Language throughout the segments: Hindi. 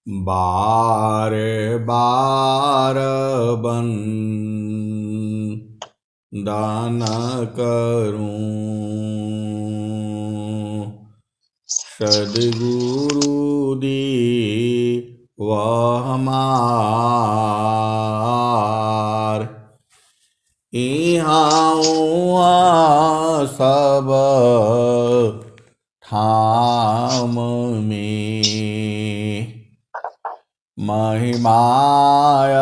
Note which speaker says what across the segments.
Speaker 1: बार बार बंदन करूं, सद्गुरु दी वह हमार। इहाँ उहाँ सब ठाम में, महिमाय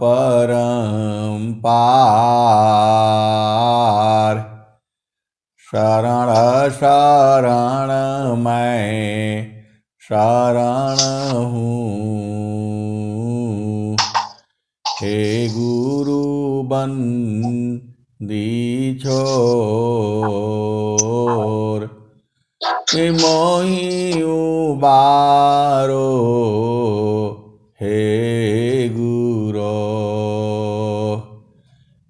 Speaker 1: परम्पार। शरण शरण मैं शरण हूँ, हे गुरु बंदी छोर। मोहि उबारो हे गुरो,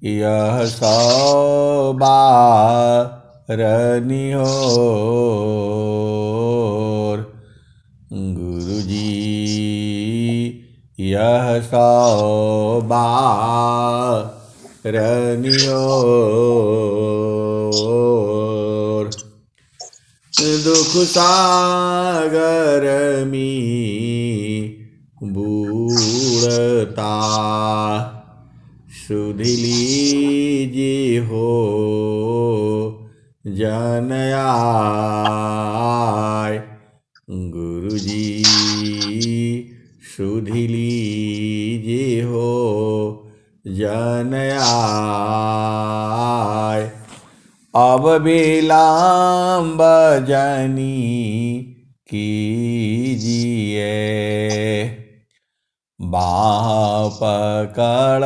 Speaker 1: यह सौ बार निहोर। गुरुजी यह सौ बार निहोर। दुख सागर में बूढ़ता, सुध लीजिए हो जन आय। गुरुजी सुध लीजिए हो जन आय। अब विलम्ब जनी कीजिए, बाह पकड़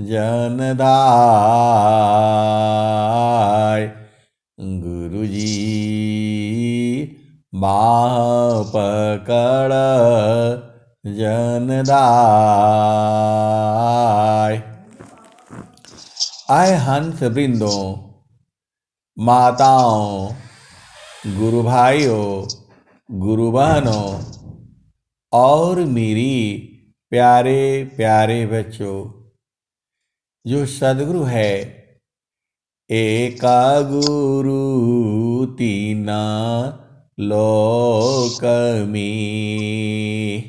Speaker 1: जनदाय। गुरुजी बाह पकड़ जनदाय। आए हंस वृंदों, माताओं, गुरु भाइयों, गुरु बहनों और मेरी प्यारे प्यारे बच्चों, जो सद्गुरु है एका गुरु तीना लोक में,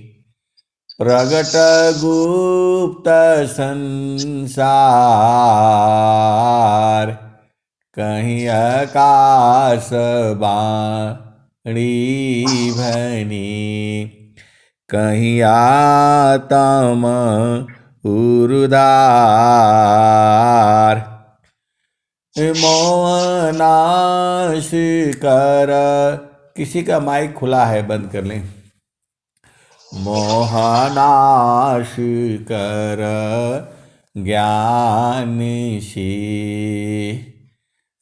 Speaker 1: प्रगट गुप्त संसार। कहीं आकाश बाणी भनी, कहीं आत्म उरुदार। मोहनाश कर, किसी का माइक खुला है बंद कर लें। मोहनाश कर ज्ञान से,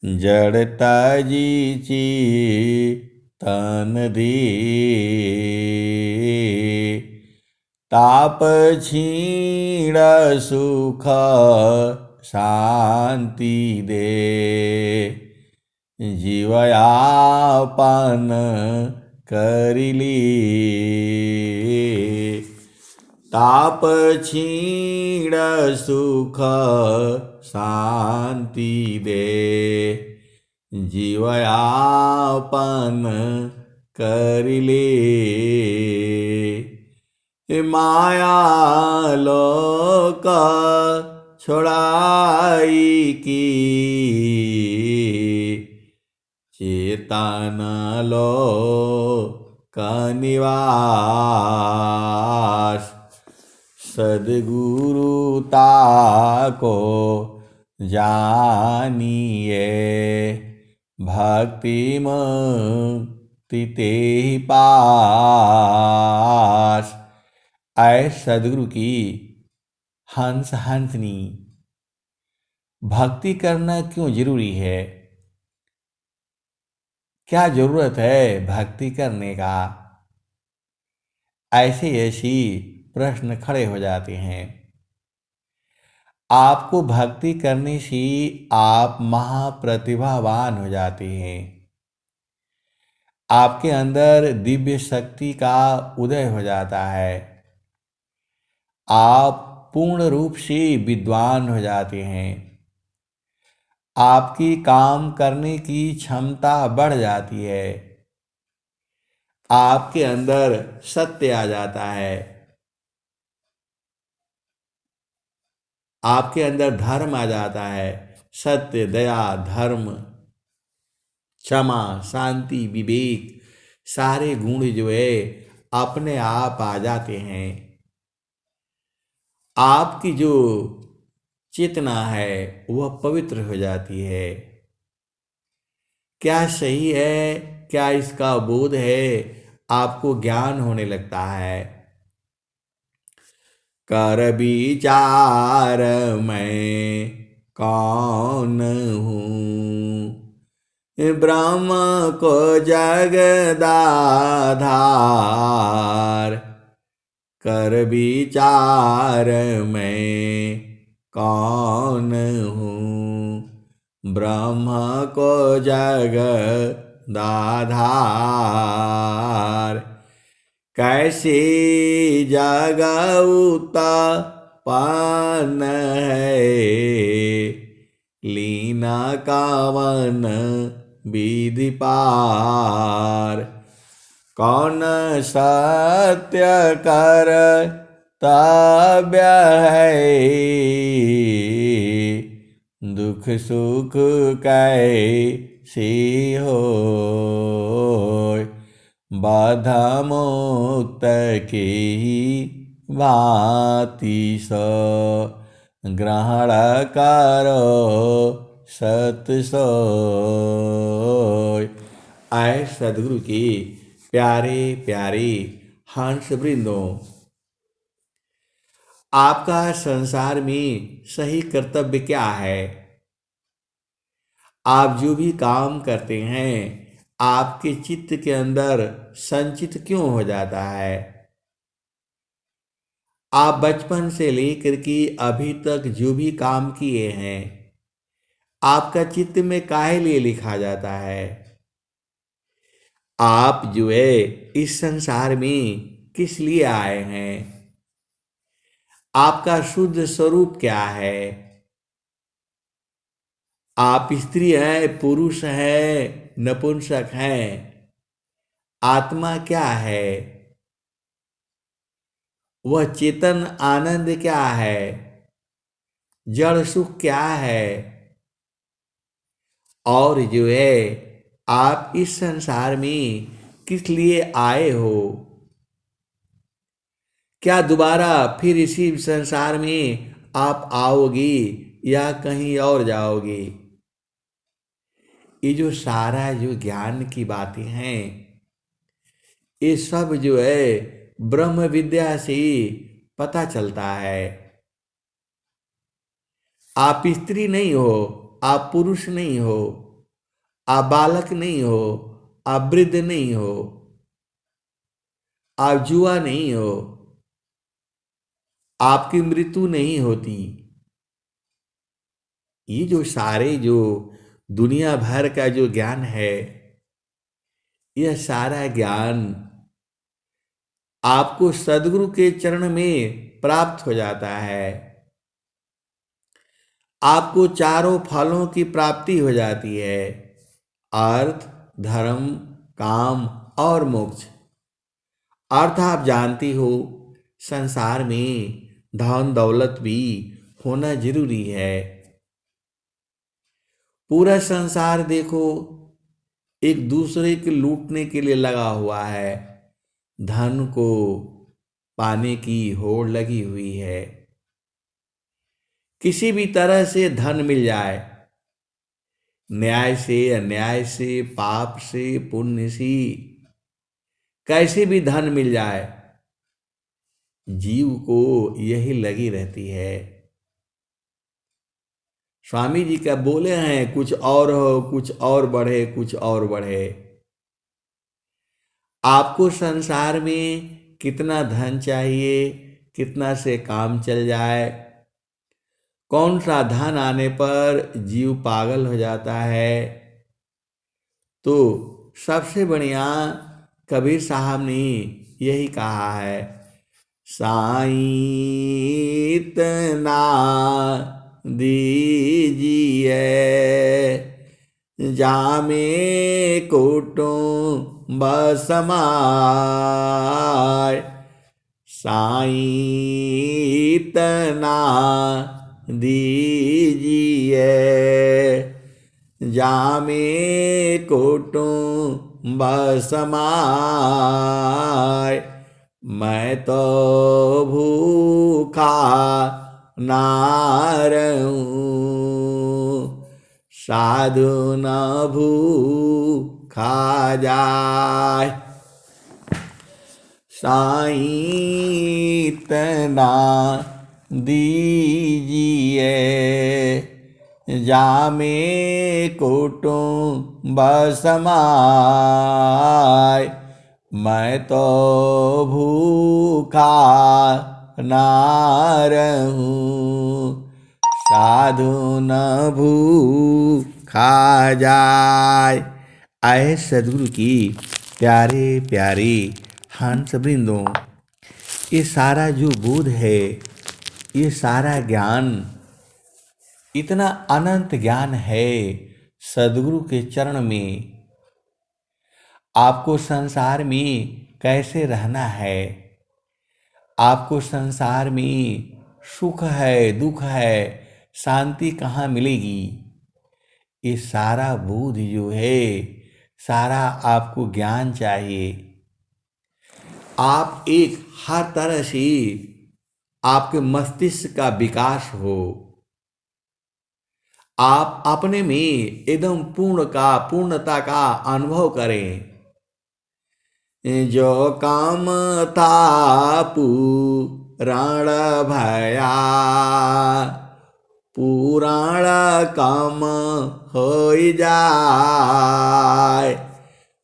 Speaker 1: जड़ता जीची तन दे। ताप छीण सुख शांति दे, जीवयापन करिली। ताप छीण सुख शांति दे, जीवयापन करिले। माया लोक छोड़ाई की, चेतन लोक निवास। सद्गुरुता को जानिए, भक्ति मुक्ति तेहि पास। ऐ सद्गुरु की हंस हंसनी, भक्ति करना क्यों जरूरी है? क्या जरूरत है भक्ति करने का? ऐसे ऐसी प्रश्न खड़े हो जाते हैं। आपको भक्ति करने से आप महाप्रतिभावान हो जाते हैं। आपके अंदर दिव्य शक्ति का उदय हो जाता है। आप पूर्ण रूप से विद्वान हो जाते हैं। आपकी काम करने की क्षमता बढ़ जाती है। आपके अंदर सत्य आ जाता है। आपके अंदर धर्म आ जाता है। सत्य, दया, धर्म, क्षमा, शांति, विवेक, सारे गुण जो है अपने आप आ जाते हैं। आपकी जो चेतना है वह पवित्र हो जाती है। क्या सही है, क्या इसका बोध है, आपको ज्ञान होने लगता है। कर विचार मैं कौन हूँ, ब्रह्म को जगदाधार। कर विचार मैं कौन हूँ, ब्रह्म को जगदाधार। कैसे जगउत्पन्न है, लीना कावन विधि पार। कौन सत्य कर तव्य है, दुख सुख कैसे होय। बाध मुक्त की भांति सो, ग्रहण करो सत सोय। आए सदगुरु की प्यारे प्यारे हंस वृंदों, आपका संसार में सही कर्तव्य क्या है। आप जो भी काम करते हैं आपके चित्त के अंदर संचित क्यों हो जाता है। आप बचपन से लेकर के अभी तक जो भी काम किए हैं आपका चित्त में काहे लिए लिखा जाता है। आप जो है इस संसार में किस लिए आए हैं, आपका शुद्ध स्वरूप क्या है। आप स्त्री हैं, पुरुष हैं, नपुंसक हैं, आत्मा क्या है, वह चेतन आनंद क्या है, जड़ सुख क्या है। और जो है आप इस संसार में किस लिए आए हो। क्या दोबारा फिर इसी संसार में आप आओगी या कहीं और जाओगी। ये जो सारा जो ज्ञान की बातें हैं ये सब जो है ब्रह्म विद्या से पता चलता है। आप स्त्री नहीं हो, आप पुरुष नहीं हो, आप बालक नहीं हो, आप वृद्ध नहीं हो, आप जुआ नहीं हो, आपकी मृत्यु नहीं होती। ये जो सारे जो दुनिया भर का जो ज्ञान है यह सारा ज्ञान आपको सद्गुरु के चरण में प्राप्त हो जाता है। आपको चारों फलों की प्राप्ति हो जाती है, अर्थ, धर्म, काम और मोक्ष। अर्थ आप जानती हो संसार में धन दौलत भी होना जरूरी है। पूरा संसार देखो एक दूसरे के लूटने के लिए लगा हुआ है, धन को पाने की होड़ लगी हुई है। किसी भी तरह से धन मिल जाए, न्याय से अन्याय से पाप से पुण्य से कैसे भी धन मिल जाए, जीव को यही लगी रहती है। स्वामी जी क्या बोले हैं, कुछ और हो, कुछ और बढ़े, कुछ और बढ़े। आपको संसार में कितना धन चाहिए, कितना से काम चल जाए, कौन सा धन आने पर जीव पागल हो जाता है, तो सबसे बढ़िया कबीर साहब ने यही कहा है, साईं इतना दीजिए जामे कुटुंब समाय, साईं इतना दीजिए जामे कुटुंब समाय, मैं तो भूखा ना रहूं साधु न भूखा जाए, साईं इतना दीजिए जामे कुटुंब समाय, मैं तो भूखा ना रहूं साधु न भूखा जाए। आए सदगुरु की प्यारे प्यारे हंस वृंदों, ये सारा जो बोध है, ये सारा ज्ञान, इतना अनंत ज्ञान है सदगुरु के चरण में। आपको संसार में कैसे रहना है, आपको संसार में सुख है दुख है शांति कहाँ मिलेगी, ये सारा बोध जो है, सारा आपको ज्ञान चाहिए। आप एक हर तरह से आपके मस्तिष्क का विकास हो, आप अपने में एकदम पूर्णता का अनुभव करें। जो काम था पुराण भया, पुराण काम होई जाए,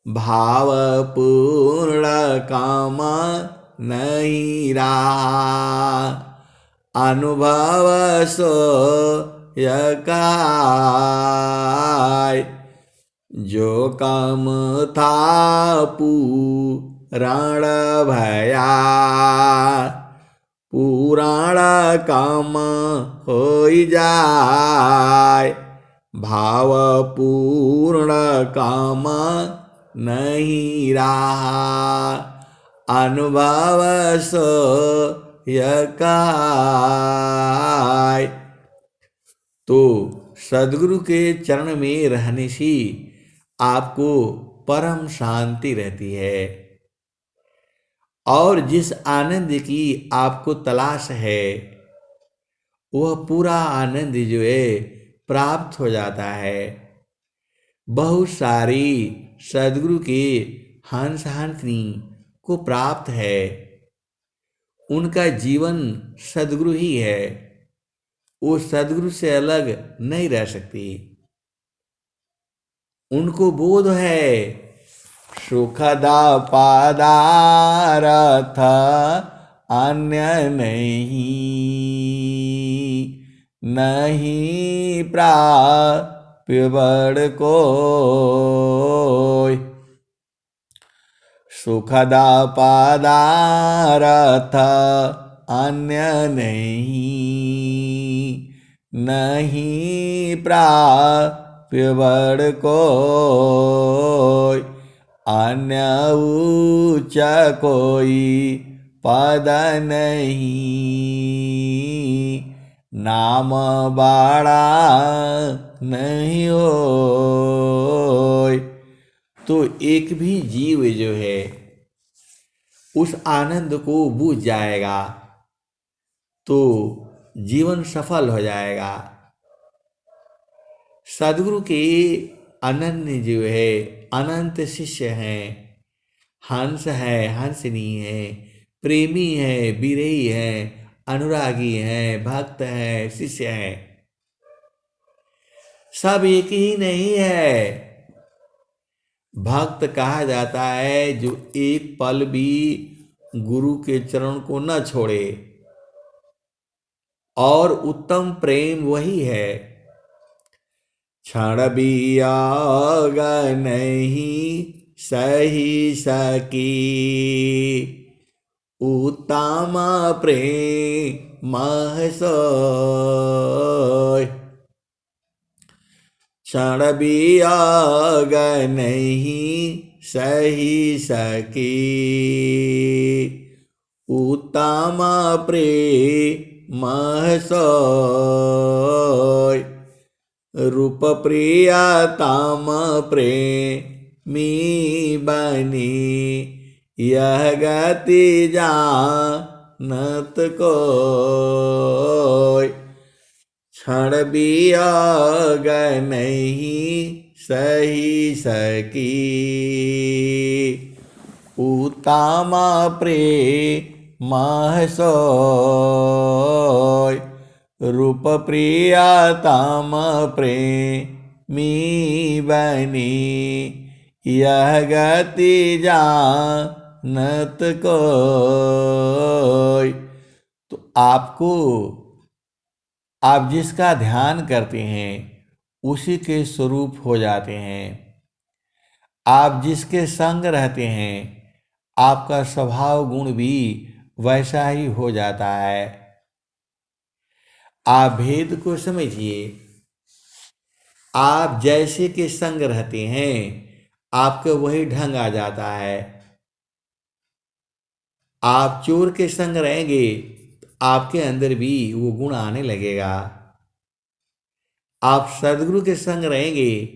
Speaker 1: भाव पूर्ण काम नहीं रहा, अनुभव सो यकाय, जो काम था पुराण भया, पुराण काम होई जाए, भाव पूर्ण काम नहीं रहा, अनुभव सो यकाय। तो सद्गुरु के चरण में रहने से आपको परम शांति रहती है, और जिस आनंद की आपको तलाश है वह पूरा आनंद जो है प्राप्त हो जाता है। बहुत सारी सद्गुरु के हंस हंसनी को प्राप्त है, उनका जीवन सद्गुरु ही है, वो सद्गुरु से अलग नहीं रह सकती। उनको बोध है सुखदा पदारथ अन्य नहीं प्राप्य बड़ कोय, सुखदा पदारथ अन्य नहीं प्राप्य बड़ कोय, अन्य उच्च कोई पद नहीं, नाम बड़ा नहीं होय। तो एक भी जीव जो है उस आनंद को बूझ जाएगा तो जीवन सफल हो जाएगा। सद्गुरु के अनन्य जो है अनंत शिष्य हैं, हंस है, हंसनी है, प्रेमी है, विरही है, अनुरागी है, भक्त है, शिष्य है, सब एक ही नहीं है। भक्त कहा जाता है जो एक पल भी गुरु के चरण को न छोड़े, और उत्तम प्रेम वही है। क्षण भी आग नहीं सही सकी उत्तम प्रेम सोय क्षण वियोग नहीं सही सकी उत्तम प्रेम सोय रूप प्रियतम प्रेमी बनी यह गति जानत कोय क्षण वियोग नहीं सही सकी उत्तम प्रेम सोय रूप प्रियतम प्रेमी बनी यह गति जानत कोय। तो आप जिसका ध्यान करते हैं उसी के स्वरूप हो जाते हैं। आप जिसके संग रहते हैं आपका स्वभाव गुण भी वैसा ही हो जाता है। आप भेद को समझिए। आप जैसे के संग रहते हैं आपका वही ढंग आ जाता है। आप चोर के संग रहेंगे तो आपके अंदर भी वो गुण आने लगेगा। आप सद्गुरु के संग रहेंगे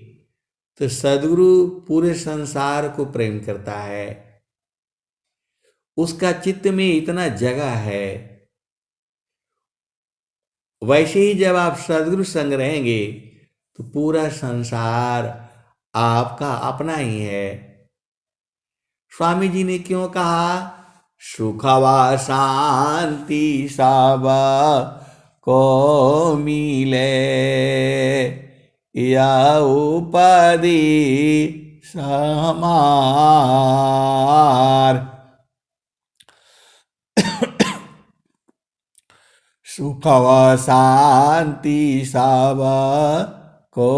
Speaker 1: तो सद्गुरु पूरे संसार को प्रेम करता है। उसका चित्त में इतना जगह है। वैसे ही जब आप सद्गुरु संग रहेंगे तो पूरा संसार आपका अपना ही है। स्वामी जी ने क्यों कहा सुखवा शांति सब को मिले या उपाधि समार सुखवा शांति सब को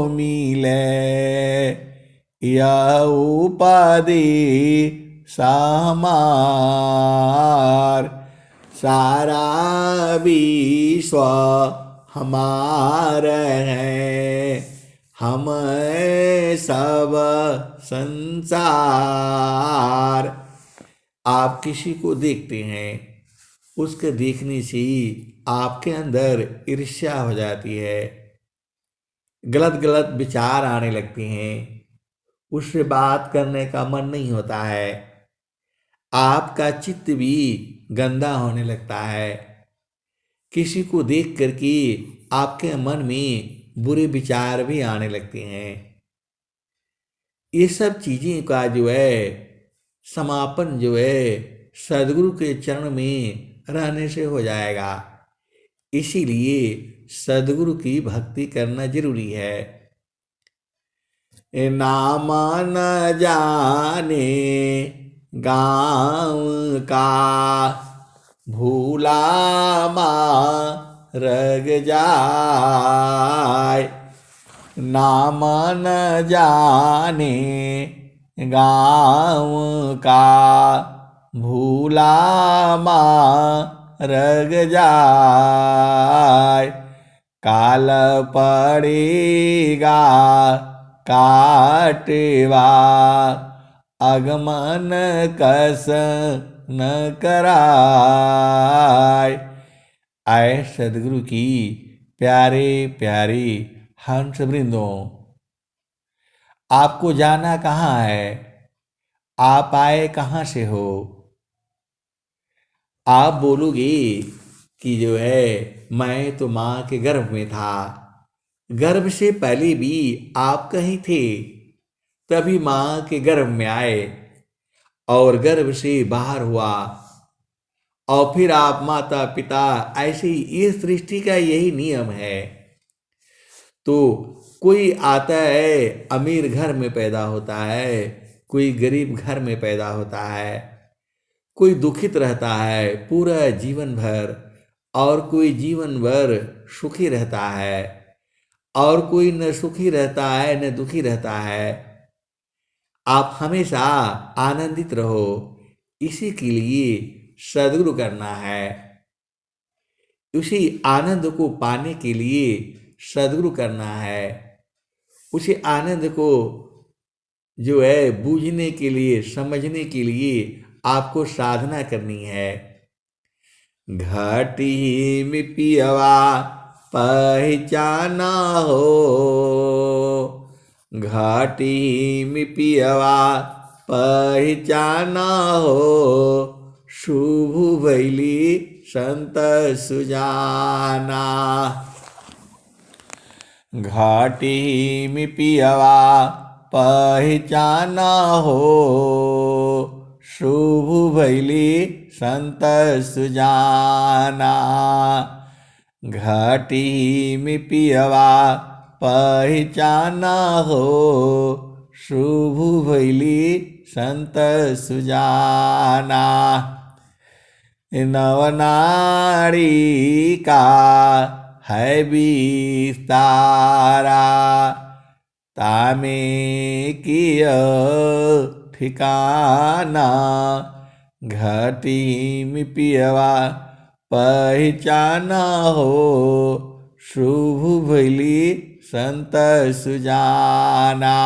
Speaker 1: मिले यह उपाधि समार सारा विश्व हमारा है हम सब संसार। आप किसी को देखते हैं उसके देखने से ही आपके अंदर ईर्ष्या हो जाती है। गलत गलत विचार आने लगते हैं। उससे बात करने का मन नहीं होता है। आपका चित्त भी गंदा होने लगता है। किसी को देख करके आपके मन में बुरे विचार भी आने लगते हैं। ये सब चीजें का जो है समापन जो है सद्गुरु के चरण में रहने से हो जाएगा। इसीलिए सद्गुरु की भक्ति करना जरूरी है। नाम न जाने गाँव का भूला मार्ग जाय नाम न जाने गाँव का भूला मार्ग जाय काल पड़ेगा काटवा आगमन कस न कराय। आए सदगुरु की प्यारे प्यारे हंस वृंदों, आपको जाना कहाँ है? आप आए कहाँ से हो? आप बोलोगे कि जो है मैं तो माँ के गर्भ में था, गर्भ से पहले भी आप कहीं थे, तभी माँ के गर्भ में आए और गर्भ से बाहर हुआ और फिर आप माता पिता, ऐसे ही ये सृष्टि का यही नियम है। तो कोई आता है अमीर घर में पैदा होता है, कोई गरीब घर में पैदा होता है, कोई दुखित रहता है पूरा जीवन भर और कोई जीवन भर सुखी रहता है और कोई न सुखी रहता है न दुखी रहता है। आप हमेशा आनंदित रहो, इसी के लिए सद्गुरु करना है। उसी आनंद को पाने के लिए सद्गुरु करना है। उसी आनंद को जो है बूझने के लिए, समझने के लिए आपको साधना करनी है। घाटी में पियवा पहचाना हो, घाटी में पियवा पहचाना हो, शुभ भैली संत सुजाना। घाटी में पियवा पहचाना हो, शुभ भैली संत सुजाना। घाटी में पियवा पहचाना हो, शुभ भैली संत सुजाना। नवनाड़ी का है विस्तारा, तामे किय ठिकाना। घाटी में पियवा पहचाना हो, शुभ भैली संत सुजाना।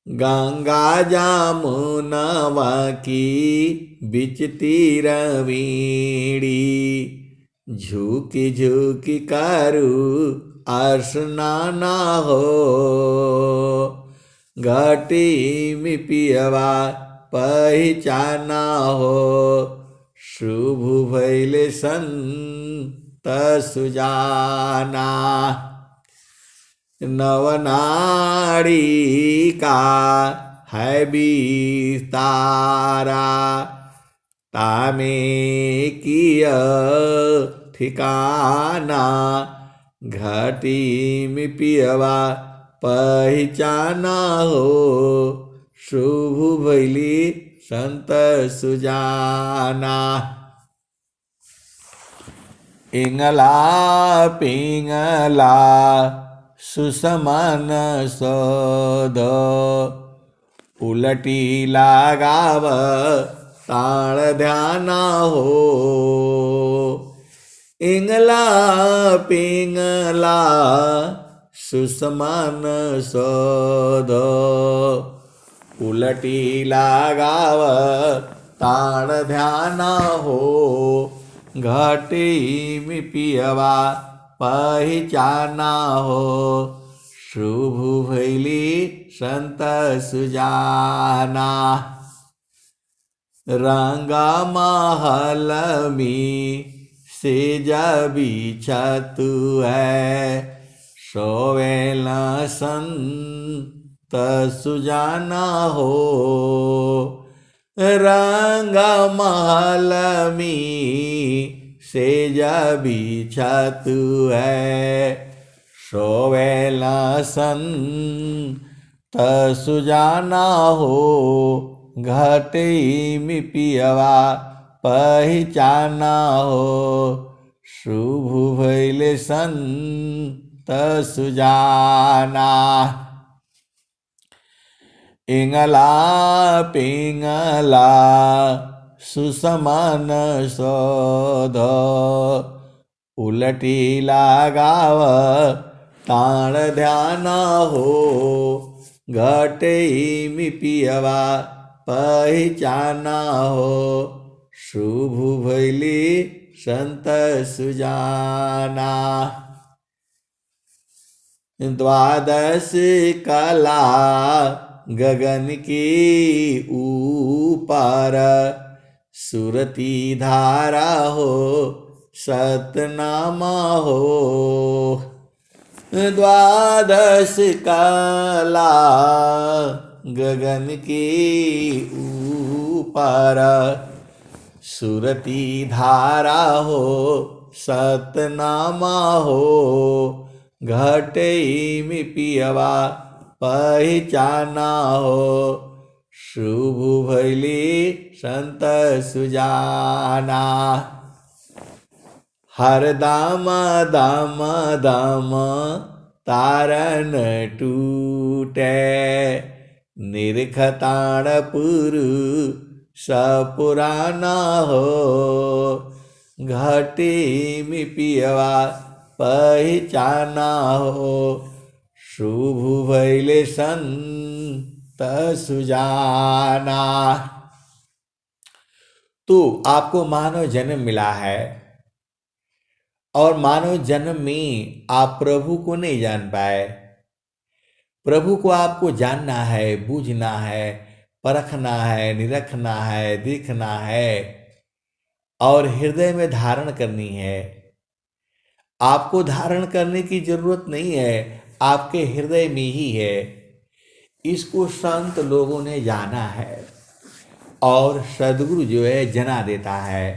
Speaker 1: गंगा जमुनवा की बिच तीरवीणी, झुकी झुकी करू स्नाना हो। घाटी में पियवा पहचाना हो, शुभ भैले संत सुजाना। नवनाड़ी का है विस्तारा, तामे किय ठिकाना। घाटी में पियवा पहचाना हो, शुभ भैली संत सुजाना। इंगला पिंगला सुसमन सोध, उलटी लगाव ताळ ध्याना हो। इंगला पिंगला सुसमन सोध, उलटी लगाव ताळ ध्याना हो। घाटी में पियवा पहचाना हो, शुभ भैली संत सुजाना। रंगा महल में सेज बिछतु है, सोवेल संत सुजाना हो। रंगा महल में सेज बिछतु है, सोवेल संत सुजाना हो। घाटी में पियवा पहचाना हो, शुभ भैले संत सुजाना। इंगला पिंगला सुसमन सोध, उलटी लगाव ताण ध्याना हो। घाटी में पियवा पहचाना हो, शुभ भैली संत सुजाना। द्वादश कला गगन के ऊपर, सुरती धारा हो सतनामा हो। द्वादश कला गगन के ऊपर, सुरती धारा हो सतनामा हो। घाटी में पियवा पहचाना हो, शुभ भैली संत सुजाना। हर दाम दाम दाम तारन टूटे, निरखताण पुरु सपुराना हो, घटी में पियवा पहचाना हो, शुभ भैले संत सुजाना। तो आपको मानव जन्म मिला है और मानव जन्म में आप प्रभु को नहीं जान पाए। प्रभु को आपको जानना है, बूझना है, परखना है, निरखना है, देखना है और हृदय में धारण करनी है। आपको धारण करने की जरूरत नहीं है, आपके हृदय में ही है। इसको संत लोगों ने जाना है और सद्गुरु जो है जना देता है।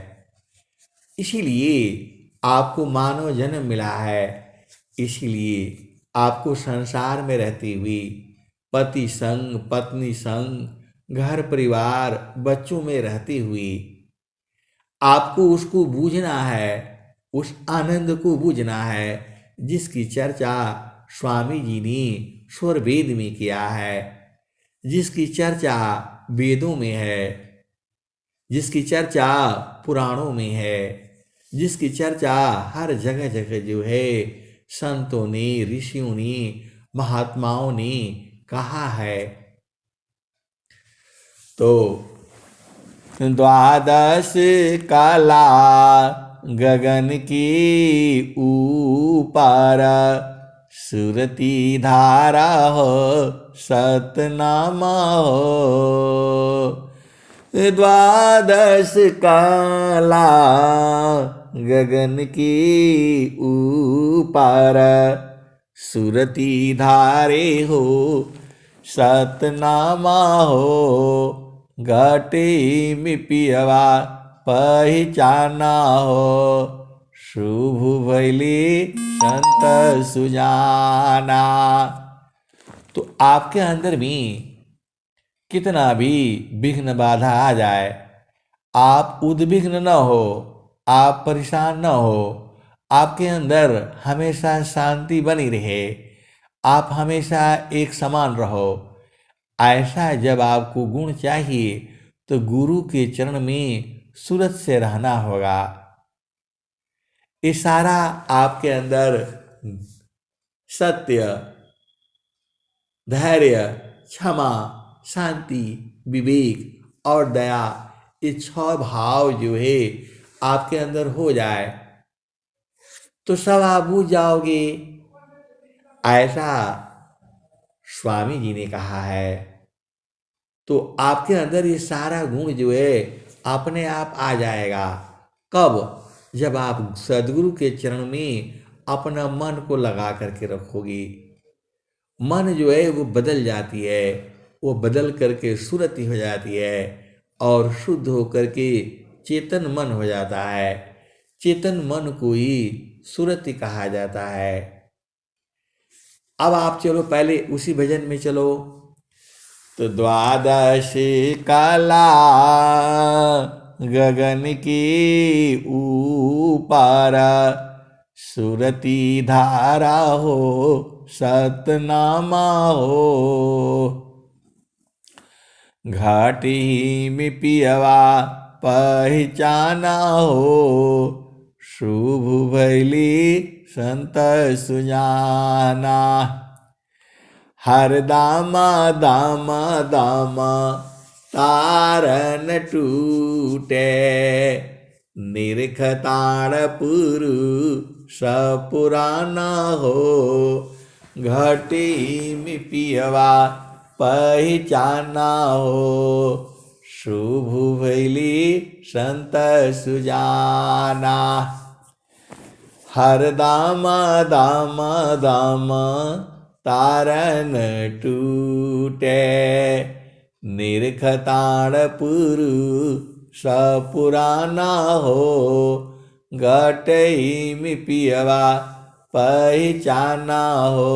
Speaker 1: इसीलिए आपको मानव जन्म मिला है, इसीलिए आपको संसार में रहती हुई पति संग, पत्नी संग, घर परिवार, बच्चों में रहती हुई आपको उसको बूझना है, उस आनंद को बूझना है जिसकी चर्चा स्वामी जी ने स्वर वेद में किया है, जिसकी चर्चा वेदों में है, जिसकी चर्चा पुराणों में है, जिसकी चर्चा हर जगह जगह जो है संतों ने, ऋषियों ने, महात्माओं ने कहा है। तो द्वादश कला गगन की ऊपर, सुरती धारा हो सतनामा हो, द्वादश कला गगन की ऊपर, सुरती धारे हो सतनामा हो, घटे में पियवा पहचाना हो, शुभ भैली संत सुजाना। तो आपके अंदर भी कितना भी विघ्न बाधा आ जाए, आप उद्विग्न न हो, आप परेशान न हो, आपके अंदर हमेशा शांति बनी रहे, आप हमेशा एक समान रहो। ऐसा जब आपको गुण चाहिए तो गुरु के चरण में सूरत से रहना होगा। ये सारा आपके अंदर सत्य, धैर्य, क्षमा, शांति, विवेक और दया, ये 6 भाव जो है आपके अंदर हो जाए तो सब आप बूझ जाओगे। ऐसा स्वामी जी ने कहा है। तो आपके अंदर ये सारा गुण जो है अपने आप आ जाएगा। कब? जब आप सद्गुरु के चरण में अपना मन को लगा करके रखोगे। मन जो है वो बदल जाती है, वो बदल करके सुरति हो जाती है और शुद्ध होकर के चेतन मन हो जाता है। चेतन मन को ही सुरति कहा जाता है। अब आप चलो पहले उसी भजन में चलो। तो द्वादश कला गगन की ऊपर, सुरति धारा हो सतनामा हो, घाटी में पियवा पहचाना हो, शुभ भैली संत सुजाना। हर दामा दामा दामा तारन टूटे, निरखताण पुरु सपुराना हो, घटी में पियवा पहचाना हो, शुभ भैली संत सुजाना। हर दामा दामा दामा तारन टूटे, निरखताण पुरु सपुराना हो, घटई में पियवा पहचाना हो,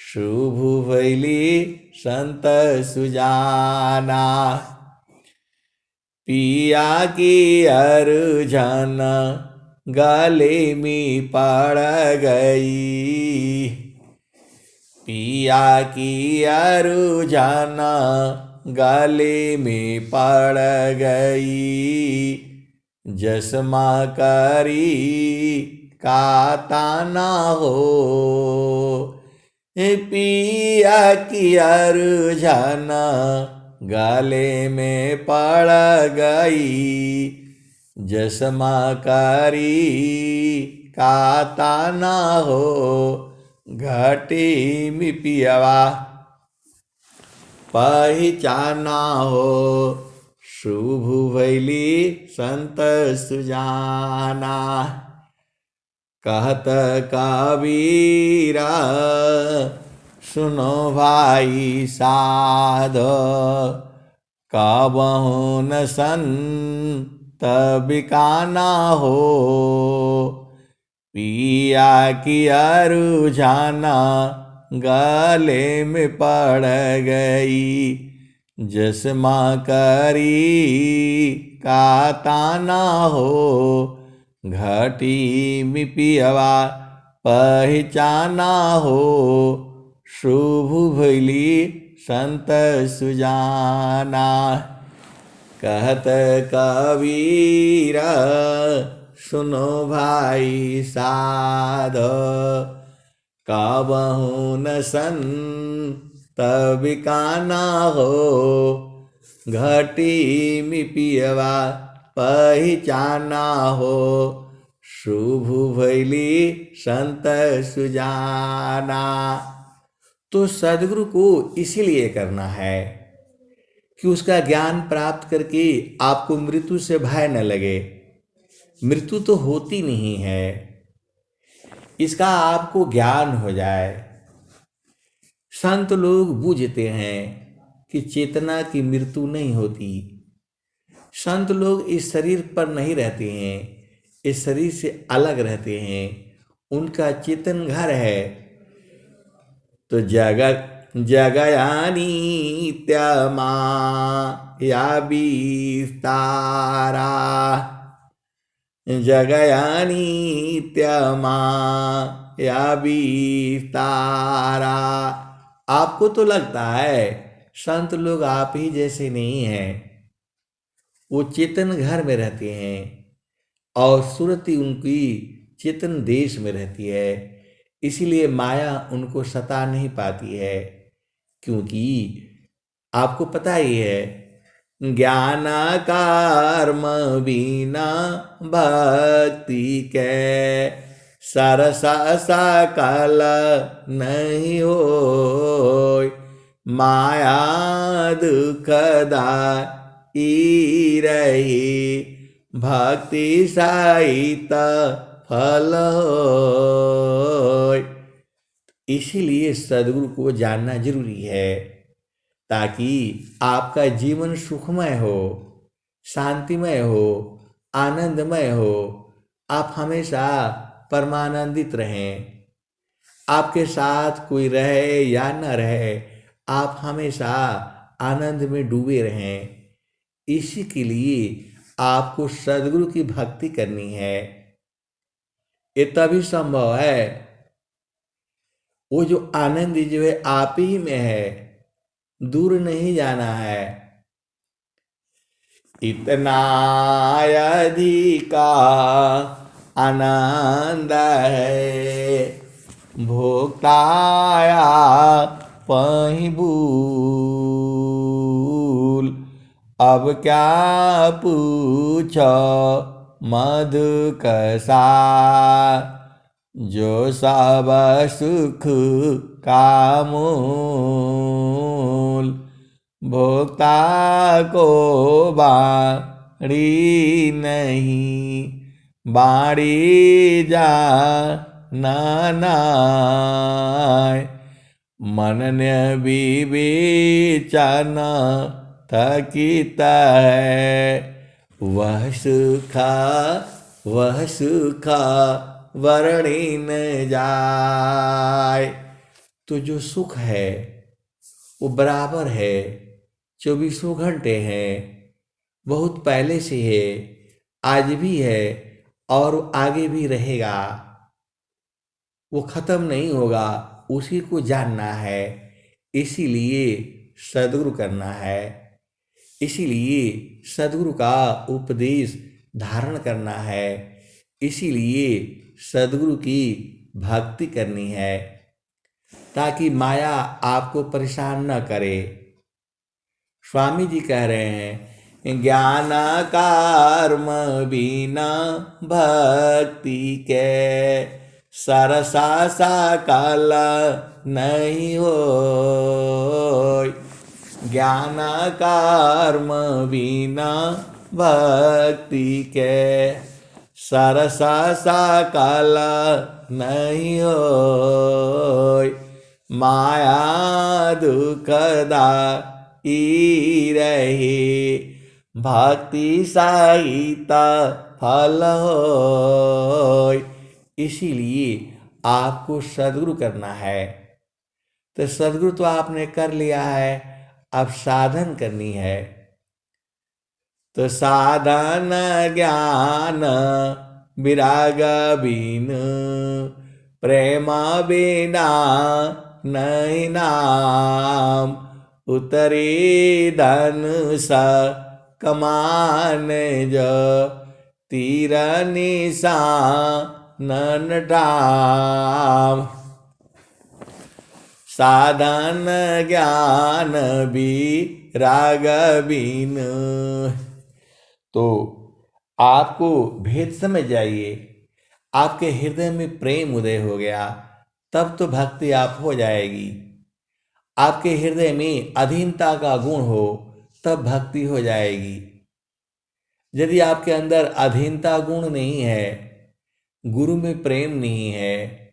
Speaker 1: शुभ भैली संत सुजाना। पिया की अर्जन गले में पड़ गई, पिया की अरुझाना गले में पड़ गई, जसमा करी का ताना हो। पिया की अरुझाना गले में पड़ गई, जसमा करी का ताना हो। घाटी में पियवा पहचाना हो, शुभ भैली संत सुजाना। कहत कबीरा सुनो भाई साध, कबहु न संत बिकाना हो। पिया की अरुझाना गले में पड़ गई, जसमा करी का ताना हो। घाटी में पियवा पहचाना हो, शुभ भैली संत सुजाना। कहत कबीरा सुनो भाई साध, कबहु न संत बिकाना हो। घाटी में पियवा पहचाना हो, शुभ भैली संत सुजाना। तो सद्गुरु को इसीलिए करना है कि उसका ज्ञान प्राप्त करके आपको मृत्यु से भय न लगे। मृत्यु तो होती नहीं है, इसका आपको ज्ञान हो जाए। संत लोग बूझते हैं कि चेतना की मृत्यु नहीं होती। संत लोग इस शरीर पर नहीं रहते हैं, इस शरीर से अलग रहते हैं, उनका चेतन घर है। तो जगयानी त्यमा या विस्तारा, जगयानी त्यमा या विस्तारा। आपको तो लगता है संत लोग आप ही जैसे नहीं हैं, वो चेतन घर में रहते हैं और सुरति उनकी चेतन देश में रहती है। इसीलिए माया उनको सता नहीं पाती है, क्योंकि आपको पता ही है ज्ञान कर्म बिना भक्ति के सरसा सकल नहीं हो। माया दुखदाई रही भक्ति सहित फल होय। इसीलिए सद्गुरु को जानना जरूरी है, ताकि आपका जीवन सुखमय हो, शांतिमय हो, आनंदमय हो। आप हमेशा परमानंदित रहें। आपके साथ कोई रहे या न रहे, आप हमेशा आनंद में डूबे रहें। इसी के लिए आपको सद्गुरु की भक्ति करनी है। ये तभी संभव है। वो जो आनंद जो है आप ही में है, दूर नहीं जाना है। इतना अधिका आनंद है, भोक्ताया पही भूल। अब क्या पूछो मधु कसा, जो सब सुख का मूल। भोक्ता को बाड़ी नहीं, बाड़ी जा नाय। मनन विवेचन थकित है, वह सुख वर्णि न जाय। तो जो सुख है वो बराबर है, 24 घंटे है, बहुत पहले से है, आज भी है और आगे भी रहेगा। वो खत्म नहीं होगा, उसी को जानना है, इसीलिए सद्गुरु करना है, इसीलिए सद्गुरु का उपदेश धारण करना है, इसीलिए सद्गुरु की भक्ति करनी है, ताकि माया आपको परेशान न करे। स्वामी जी कह रहे हैं, ज्ञान कर्म बिना भक्ति के सरसा सकल नहीं हो। ज्ञान कर्म बिना भक्ति के सरसा सकल नहीं हो। माया दुखदा रहे भक्ति सहित फल हो। इसीलिए आपको सद्गुरु करना है। तो सद्गुरु तो आपने कर लिया है, अब साधन करनी है। तो साधन ज्ञान विराग बिन प्रेम बिना नहीं नाम। उतरे धन सा कमान जो तीर निशान डाम। साधन ज्ञान भी राग बिन। तो आपको भेद समझ जाइए, आपके हृदय में प्रेम उदय हो गया, तब तो भक्ति आप हो जाएगी। आपके हृदय में अधीनता का गुण हो, तब भक्ति हो जाएगी। यदि आपके अंदर अधीनता गुण नहीं है, गुरु में प्रेम नहीं है,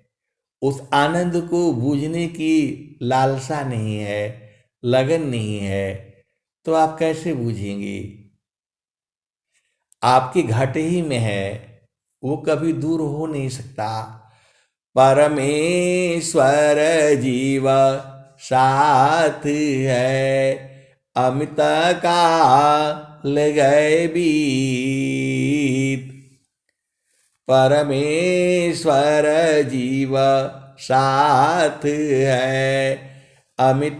Speaker 1: उस आनंद को बूझने की लालसा नहीं है, लगन नहीं है, तो आप कैसे बूझेंगे? आपके घाटे ही में है, वो कभी दूर हो नहीं सकता। परमेश्वर जीव साथ है, अमित काल गए बीत। परमेश्वर जीव साथ है, अमित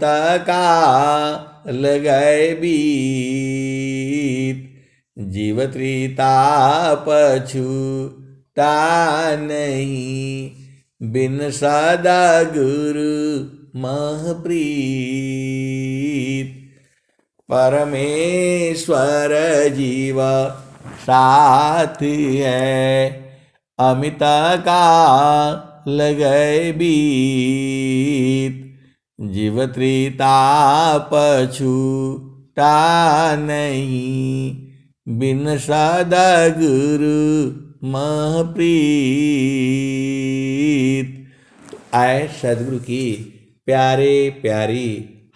Speaker 1: काल गए बीत। जीव त्रिताप छूटा नहीं, बिन सदा गुरु महप्रीत। परमेश्वर जीव साथ है, अमित काल गए बीत। जीव त्रिताप छूटा नहीं, बिन सदा गुरु महप्रीत। आए सदगुरु की प्यारे प्यारी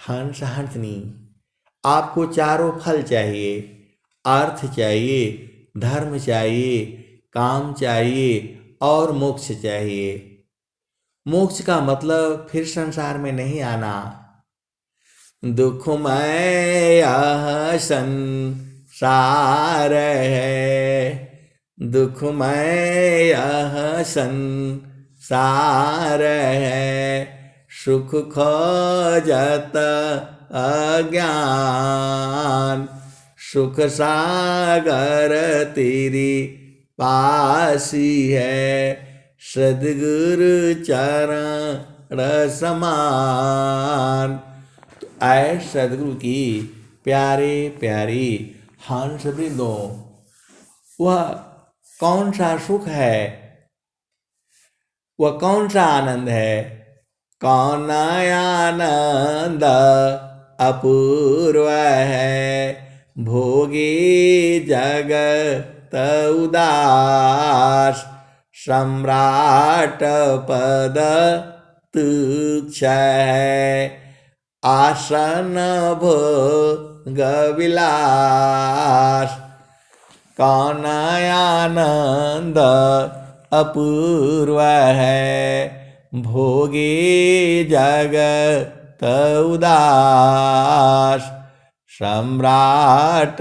Speaker 1: हंस हंसनी, आपको चारों फल चाहिए, अर्थ चाहिए, धर्म चाहिए, काम चाहिए और मोक्ष चाहिए। मोक्ष का मतलब फिर संसार में नहीं आना। दुखमय यह संसार है, दुखमय यह संसार है। सुख खोजत अज्ञान, सुख सागर तेरी पासी है। सद्गुरु चरण समान। तो आए सद्गुरु की प्यारे प्यारी हंस वृंदों, वह कौन सा सुख है, वह कौन सा आनंद है? कौन आनंद अपूर्व है, भोगी जगत उदास। सम्राट पद तुच्छ है, आसन भोग विलास। कौन आनंद अपूर्व है, भोगी जगत उदास। सम्राट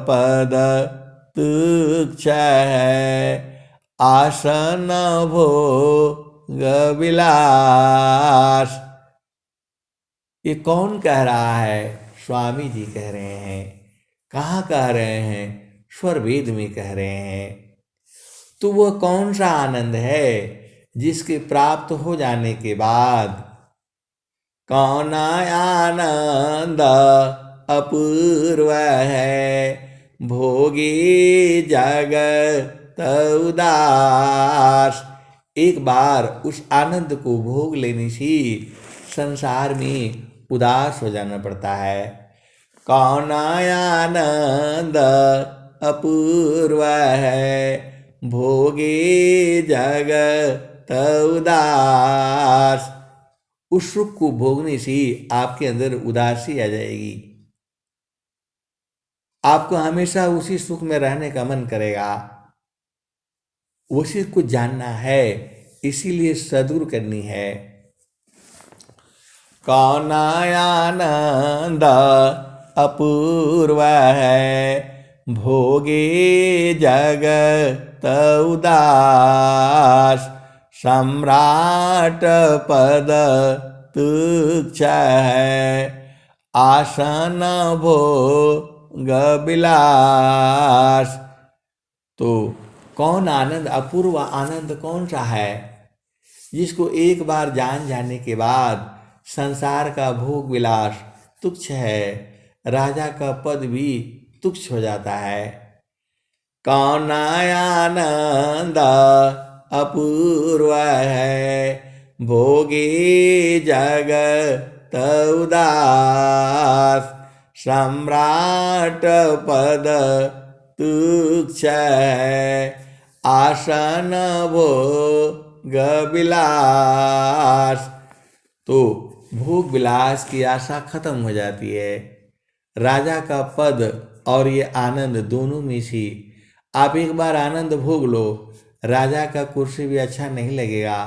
Speaker 1: पद तुच्छ है, आसन भोग विलास। ये कौन कह रहा है? स्वामी जी कह रहे हैं। कहाँ कह रहे हैं? स्वर वेद में कह रहे हैं। तो वह कौन सा आनंद है जिसके प्राप्त हो जाने के बाद कौन आनंद अपूर्व है, भोगी जगत उदास। एक बार उस आनंद को भोग लेने से संसार में उदास हो जाना पड़ता है। कौन आनंद अपूर्व है, भोगे जगत उदास। उस सुख को भोगने से आपके अंदर उदासी आ जाएगी। आपको हमेशा उसी सुख में रहने का मन करेगा। उसी को जानना है, इसीलिए सद्गुरु करनी है। कौन आनंद अपूर्व है, भोगे जगत उदास। सम्राट पद तुच्छ है, आसन भोग विलास। तो कौन आनंद, अपूर्व आनंद कौन सा है जिसको एक बार जान जाने के बाद संसार का भोग विलास तुच्छ है, राजा का पद भी तुच्छ हो जाता है। कौन आनंद अपूर्व है, भोगे जगत उदास। सम्राट पद तुच्छ है, आसन भोग विलास। तो भोग विलास की आशा खत्म हो जाती है। राजा का पद और ये आनंद दोनों में से आप एक बार आनंद भोग लो, राजा का कुर्सी भी अच्छा नहीं लगेगा।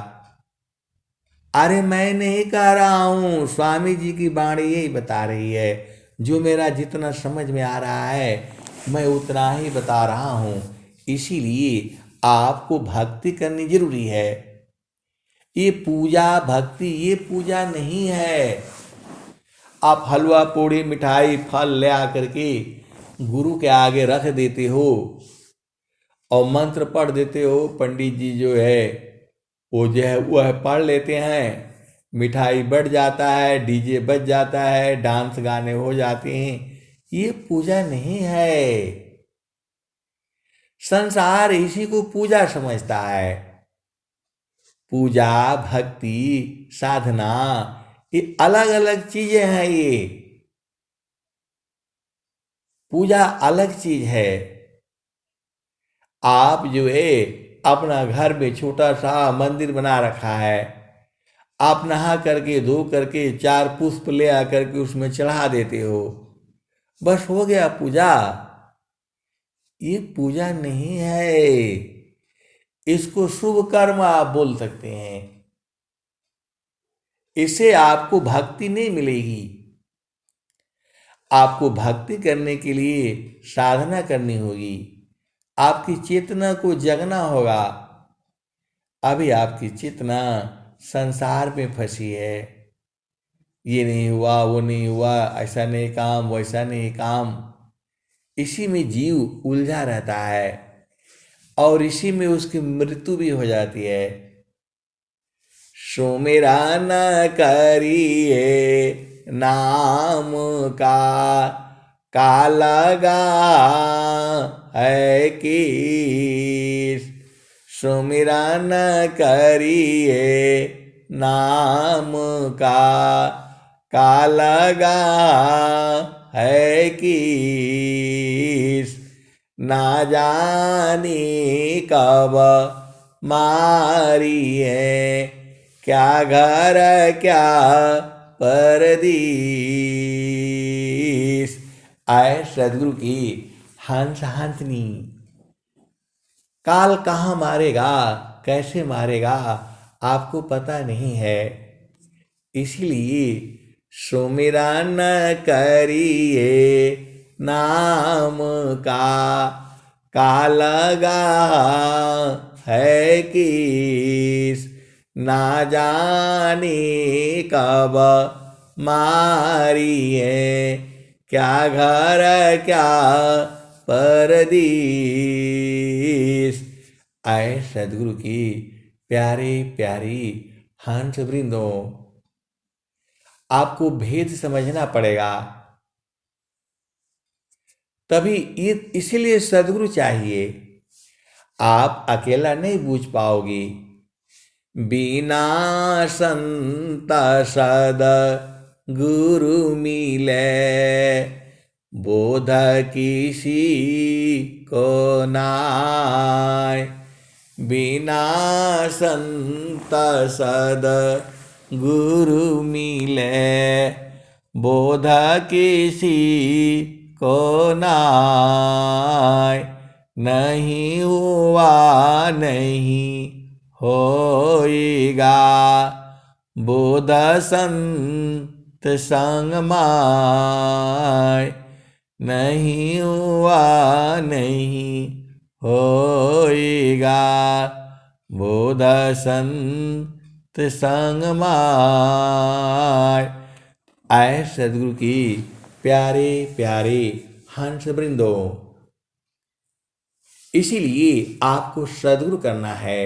Speaker 1: अरे मैं नहीं कह रहा हूँ, स्वामी जी की वाणी यही बता रही है। जो मेरा जितना समझ में आ रहा है मैं उतना ही बता रहा हूँ। इसीलिए आपको भक्ति करनी जरूरी है। ये पूजा भक्ति, ये पूजा नहीं है। आप हलवा पूड़ी मिठाई फल ले आकर के गुरु के आगे रख देते हो और मंत्र पढ़ देते हो। पंडित जी जो है वो जो है वह पढ़ लेते हैं, मिठाई बढ़ जाता है, डीजे बज जाता है, डांस गाने हो जाते हैं। ये पूजा नहीं है। संसार इसी को पूजा समझता है। पूजा भक्ति साधना ये अलग अलग चीजें हैं। ये पूजा अलग चीज है। आप जो है अपना घर में छोटा सा मंदिर बना रखा है, आप नहा करके धो करके 4 पुष्प ले आकर के उसमें चढ़ा देते हो, बस हो गया पूजा। ये पूजा नहीं है। इसको शुभ कर्म आप बोल सकते हैं। इससे आपको भक्ति नहीं मिलेगी। आपको भक्ति करने के लिए साधना करनी होगी, आपकी चेतना को जगना होगा। अभी आपकी चेतना संसार में फंसी है। ये नहीं हुआ, वो नहीं हुआ, ऐसा नहीं काम, वैसा नहीं काम। इसी में जीव उलझा रहता है और इसी में उसकी मृत्यु भी हो जाती है। सुमिरा न करिए नाम का लगा है किस। सुमिरा न करिए नाम का लगा है किस। ना जानी कब मारी है, क्या घर क्या परदीस। आए सदगुरु की हंस हंसनी। काल कहाँ मारेगा, कैसे मारेगा, आपको पता नहीं है। इसलिए सुमिरा न करिए नाम का लगा है किस। ना जाने कब मारी है, क्या घर क्या परदेश। आए सदगुरु की प्यारे प्यारी हंस वृंदों, आपको भेद समझना पड़ेगा, तभी इसीलिए सदगुरु चाहिए। आप अकेला नहीं बूझ पाओगे। बिना संत सद गुरु मिले, बोध किसी को नाय। बिना संत सद गुरु मिले, बोध किसी को नाय। नहीं हुआ नहीं होएगा, बोध संत संग माय। नहीं हुआ नहीं होएगा, बोध संत संग माय। आए सदगुरु की प्यारे प्यारे हंस वृंदों, इसीलिए आपको सदगुरु करना है,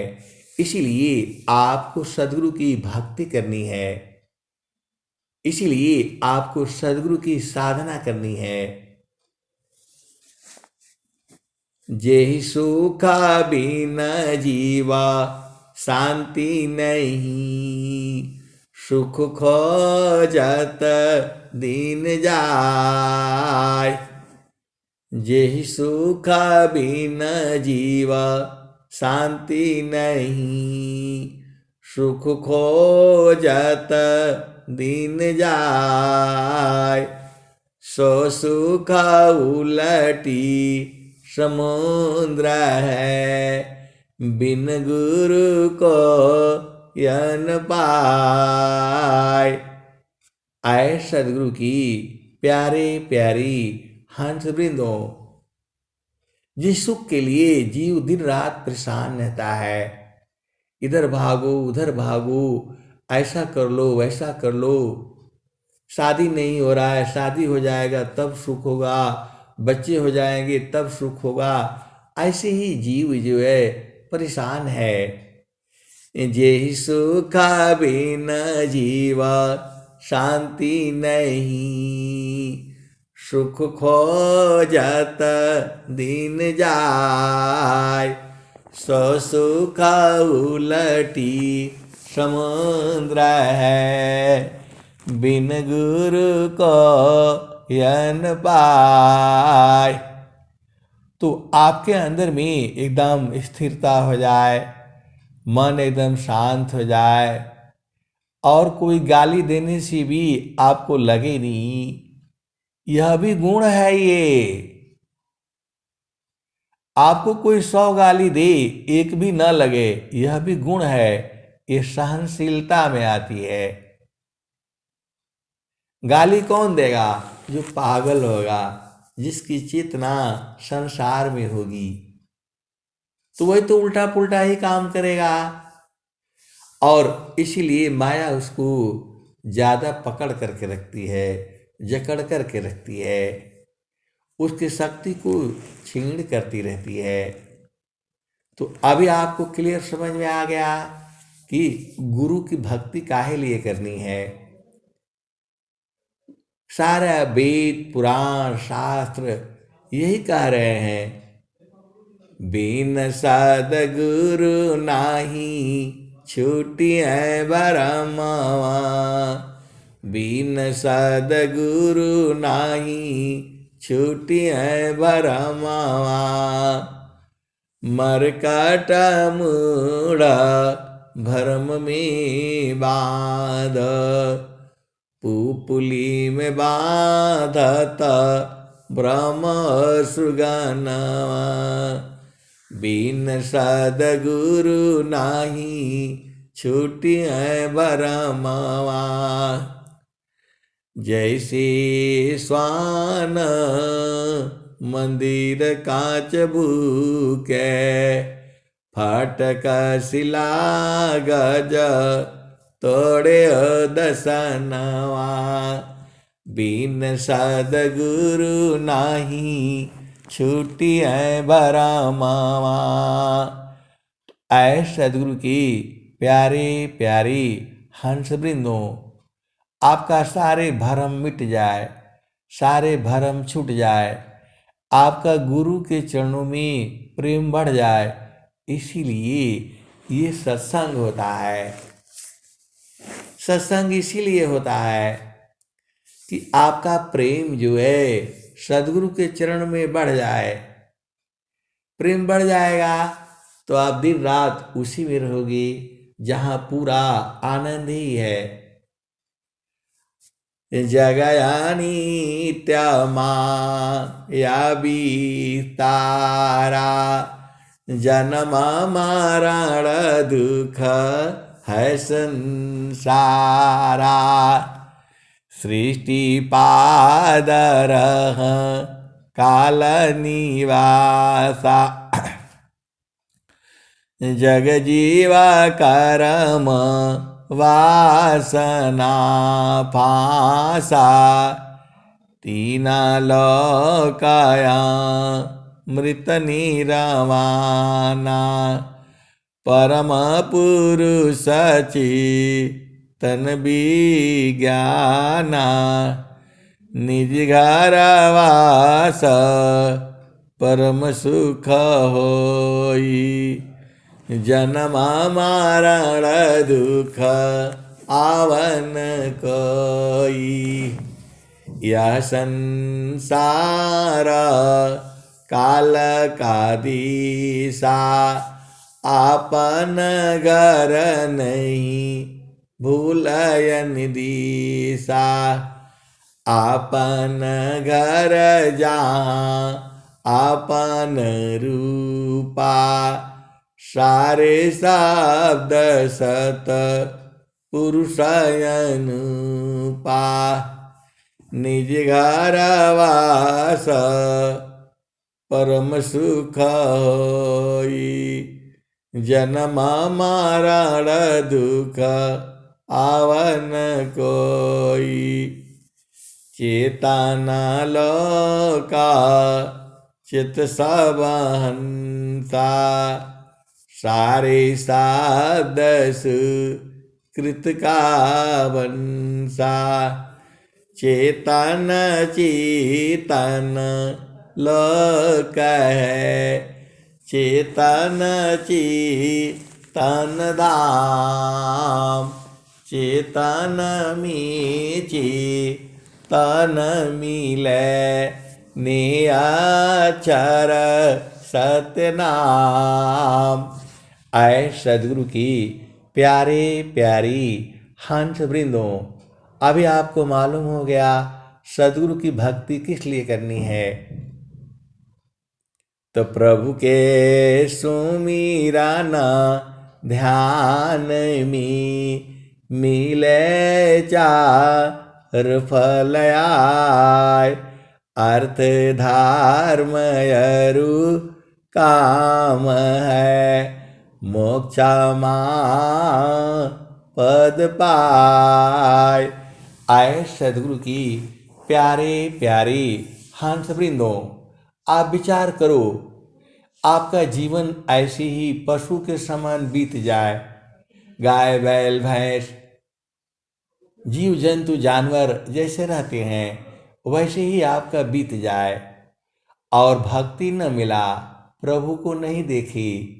Speaker 1: इसीलिए आपको सदगुरु की भक्ति करनी है, इसीलिए आपको सदगुरु की साधना करनी है। जेहि सुखा बिन जीवा शांति नहीं, सुख खोजत दिन जाय। जेहि सुख बिन जीवा शांति नहीं, सुख खोजत दिन जाय। सो सुख उलटी समुद्र है, बिन गुरु को यन पाय। आए सदगुरु की प्यारे प्यारी हंस वृंदों, जिस सुख के लिए जीव दिन रात परेशान रहता है, इधर भागो उधर भागो, ऐसा कर लो वैसा कर लो, शादी नहीं हो रहा है, शादी हो जाएगा तब सुख होगा, बच्चे हो जाएंगे तब सुख होगा, ऐसे ही जीव जो है परेशान है। जेहि सुख बिन जीवा शांति नहीं, सुख खोजत दिन जाय। सो सुख उलटी समुद्र है, बिन गुरु को यन पाय। तो आपके अंदर में एकदम स्थिरता हो जाए, मन एकदम शांत हो जाए, और कोई गाली देने से भी आपको लगे नहीं, यह भी गुण है। ये आपको कोई 100 गाली दे एक भी न लगे, यह भी गुण है। ये सहनशीलता में आती है। गाली कौन देगा? जो पागल होगा, जिसकी चेतना संसार में होगी, तो वही तो उल्टा पुल्टा ही काम करेगा। और इसीलिए माया उसको ज्यादा पकड़ करके रखती है, जकड़ करके रखती है, उसकी शक्ति को छीण करती रहती है। तो अभी आपको क्लियर समझ में आ गया कि गुरु की भक्ति काहे लिए करनी है। सारा वेद पुराण शास्त्र यही कह रहे हैं, बिन सद्गुरु नाही छूटी है बरमवा। बिन सद्गुरु नाही छूटी है बरमवा। मरकट मूढ़ा भरम में बांध, पुपुली में बांधत ब्रह्म सुगनवा। बिन सद्गुरु नाही छूटी है बरमवा। जैसे स्वान मंदिर कांच भूके, फटक शिला गज तोड़े दसनवा, बिन सदगुरु नाही छूटी है भरमवा। ऐ सदगुरु की प्यारे प्यारी हंस वृंदों, आपका सारे भरम मिट जाए, सारे भरम छूट जाए, आपका गुरु के चरणों में प्रेम बढ़ जाए। इसीलिए ये सत्संग होता है। सत्संग इसीलिए होता है कि आपका प्रेम जो है सदगुरु के चरण में बढ़ जाए। प्रेम बढ़ जाएगा तो आप दिन रात उसी में रहोगे जहां पूरा आनंद ही है। जगया नित्य या विस्तारा, जन्म मरण दुख है संसारा। सृष्टि पादर काल निवासा, जग जीवा कर्म वासना फासा। तीना लोकाया मृत निरवाना, परम पुरुष तन विज्ञाना। निज घर वास परम सुख होई, जन्म मरण दुख आवन कोई। यह संसार काल का दिशा, आपन घर नहीं भूलयन दिशा। आपन घर जहाँ आपन रूपा, सारे शब्द सत पुरुषयनुपा। निज घर वास परम सुख होई, जन्म मरण दुख आवन कोई। चेतना लोका चित सब हंसा, सारे शब्द सुकृत का वंशा। चेतन चेतन लोक है, चेतन चेतन धाम। चेतन में चेतन मिले, निअक्षर सतनाम। आए सदगुरु की प्यारे प्यारी हंस वृंदों, अभी आपको मालूम हो गया सदगुरु की भक्ति किस लिए करनी है। तो प्रभु के सुमिरन ध्यान में मिले चार फल आए। अर्थ धर्म अरु काम है, मोक्ष पद पाए। आए सदगुरु की प्यारे प्यारी हंस वृंदों, आप विचार करो, आपका जीवन ऐसे ही पशु के समान बीत जाए। गाय बैल भैंस जीव जंतु जानवर जैसे रहते हैं वैसे ही आपका बीत जाए और भक्ति न मिला, प्रभु को नहीं देखी,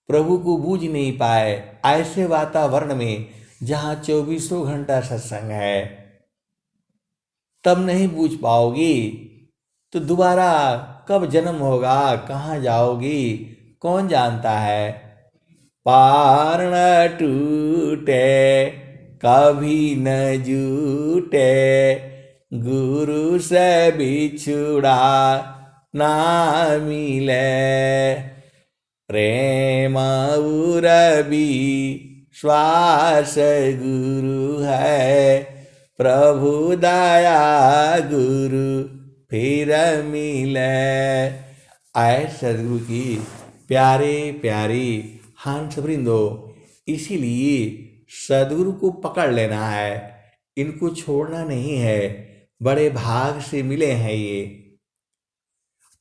Speaker 1: प्रभु को बूझ नहीं पाए, ऐसे वातावरण में जहाँ 24 घंटा सत्संग है, तब नहीं बूझ पाओगी तो दोबारा कब जन्म होगा, कहाँ जाओगी, कौन जानता है। पार न टूटे कभी न जूटे, गुरु से बिछुड़ा ना मिले। प्रेम उरबी श्वास गुरु है, प्रभु दया गुरु फिर मिले। आए सदगुरु की प्यारे प्यारे हंस वृंदो, इसीलिए सदगुरु को पकड़ लेना है, इनको छोड़ना नहीं है। बड़े भाग से मिले हैं ये,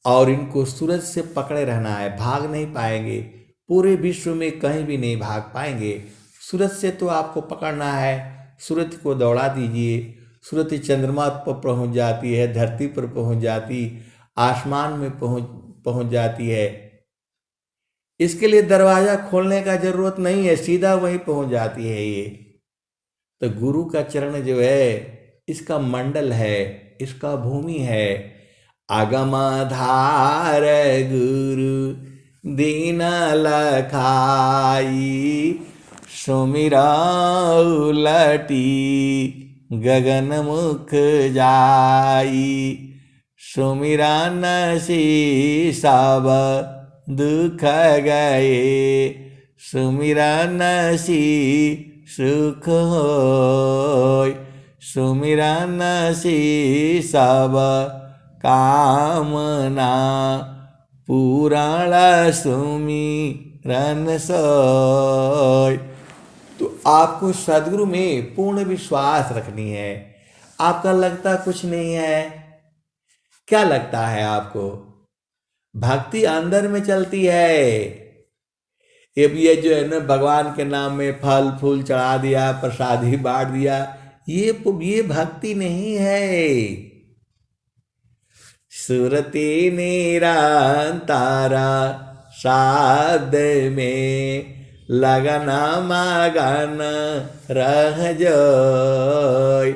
Speaker 1: और इनको सूरज से पकड़े रहना है, भाग नहीं पाएंगे। पूरे विश्व में कहीं भी नहीं भाग पाएंगे। सूरज से तो आपको पकड़ना है, सूरज को दौड़ा दीजिए। सूरज चंद्रमा पर पहुंच जाती है, धरती पर पहुंच जाती, आसमान में पहुंच जाती है। इसके लिए दरवाजा खोलने का जरूरत नहीं है, सीधा वहीं पहुंच जाती है ये। तो गुरु का चरण जो है, इसका मंडल है, इसका भूमि है। आगमाधार गुरु दीन लखाई, सुमिरौ लटी गगन मुख जाई। सुमिरन से सब दुख गए, सुमिरन से सुख होय। सुमिरन से सब कामना पूरण, सुमिरन सोय। तो आपको सदगुरु में पूर्ण विश्वास रखनी है। आपका लगता कुछ नहीं है। क्या लगता है आपको? भक्ति अंदर में चलती है। ये जो है ना, भगवान के नाम में फल फूल चढ़ा दिया, प्रसादी बांट दिया, ये भक्ति नहीं है। सुरति निरंतर शब्द में लगना मगन रह जाय।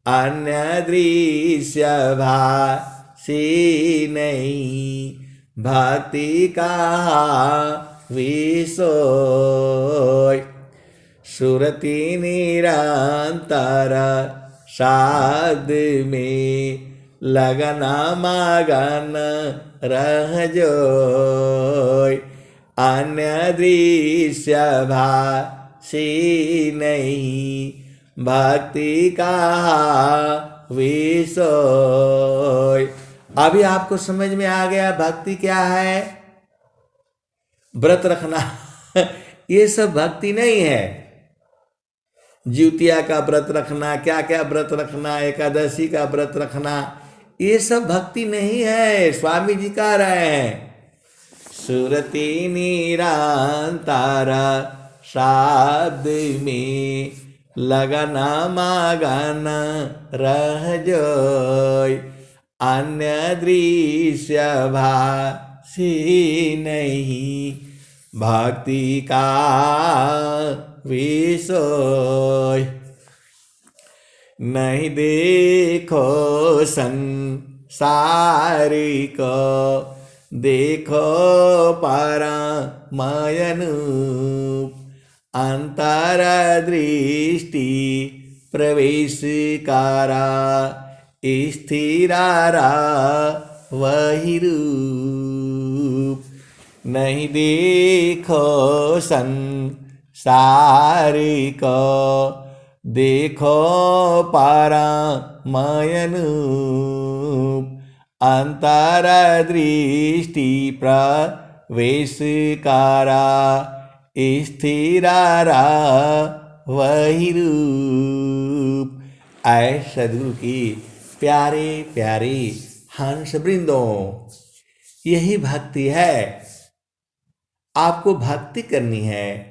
Speaker 1: अन्य दृश्य भासी नहीं, भक्ति का विषय। सुरति निरंतर शब्द में लगना मगन रह जाय। अन्य दृश्य भासी नहीं, भक्ति का विषय। अभी आपको समझ में आ गया भक्ति क्या है? व्रत रखना ये सब भक्ति नहीं है। ज्योतिया का व्रत रखना, क्या क्या व्रत रखना, एकादशी का व्रत रखना, ये सब भक्ति नहीं है। स्वामी जी कह रहे हैं, सुरति निरंतर शब्द में लगना मगन रह जाय। अन्य दृश्य भासी नहीं, भक्ति का विषय। नहीं देखो संसार को, देखो परमयनूप। अंतर दृष्टि प्रवेश करा, स्थिरा वही रूप। नहीं देखो संसार को, देखो परमयनूप। अंतर दृष्टि प्रवेश करा, स्थिरा वही रूप। ऐ सदगुरु की प्यारे प्यारे हंस वृंदों, यही भक्ति है। आपको भक्ति करनी है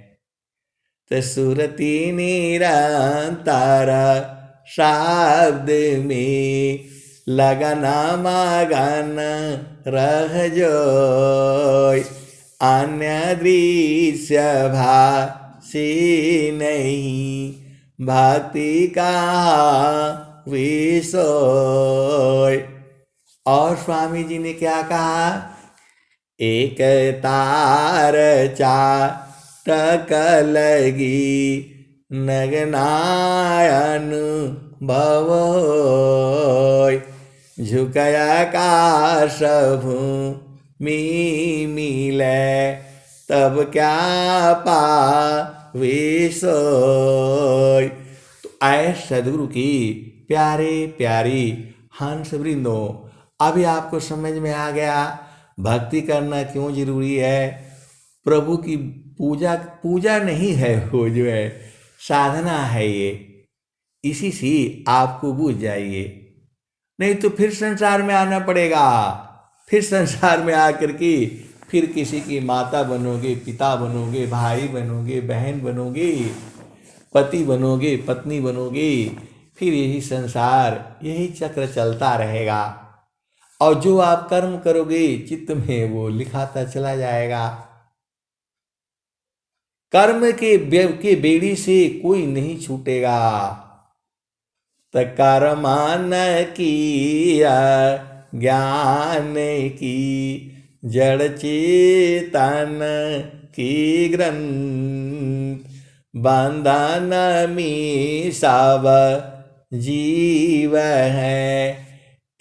Speaker 1: तो सुरति निरंतर शब्द में लगना मगन रह जाय। अन्य दृश्य भासी नहीं, भक्ति का विषय। और स्वामी जी ने क्या कहा? एक तार चाटक लगी, नगनायन भवोय। झुकया आकाश भूमि मिले, तब क्या पाविसोय। तो आए सदगुरु की प्यारे प्यारी हंस वृंदों, अभी आपको समझ में आ गया भक्ति करना क्यों जरूरी है। प्रभु की पूजा पूजा नहीं है, वो जो है साधना है ये। इसी से आपको बुझ जाइए, नहीं तो फिर संसार में आना पड़ेगा। फिर संसार में आकर के फिर किसी की माता बनोगे, पिता बनोगे, भाई बनोगे, बहन बनोगे, पति बनोगे, पत्नी बनोगे। फिर यही संसार, यही चक्र चलता रहेगा। और जो आप कर्म करोगे चित्त में वो लिखाता चला जाएगा। कर्म के बेड़ी से कोई नहीं छूटेगा। त कर्मान किया ज्ञान की जड़ चेतन की ग्रंथ, बंधन में सब जीव है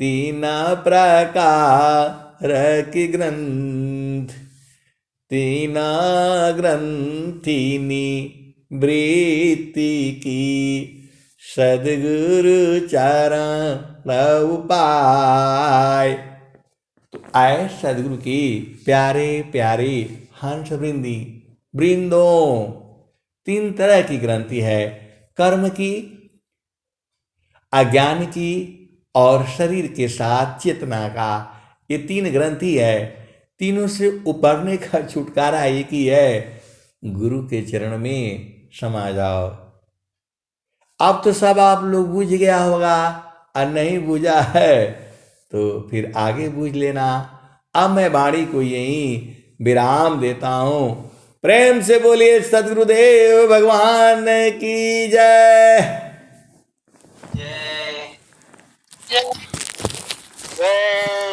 Speaker 1: तीन प्रकार की ग्रंथ, तीन ग्रंथिनी वृत्ति की सदगुरु चरण उपाय। तो आए सदगुरु की प्यारे प्यारे हंस वृंदों। तीन तरह की ग्रंथि है, कर्म की, अज्ञान की और शरीर के साथ चेतना का। ये तीन ग्रंथि है। तीनों से उबरने का छुटकारा एक ही है, गुरु के चरण में समा जाओ। अब तो सब आप लोग बूझ गया होगा, और नहीं बूझा है तो फिर आगे बूझ लेना। अब मैं वाणी को यहीं विराम देता हूं। प्रेम से बोलिए सद्गुरुदेव भगवान की जय।
Speaker 2: जय जय जय।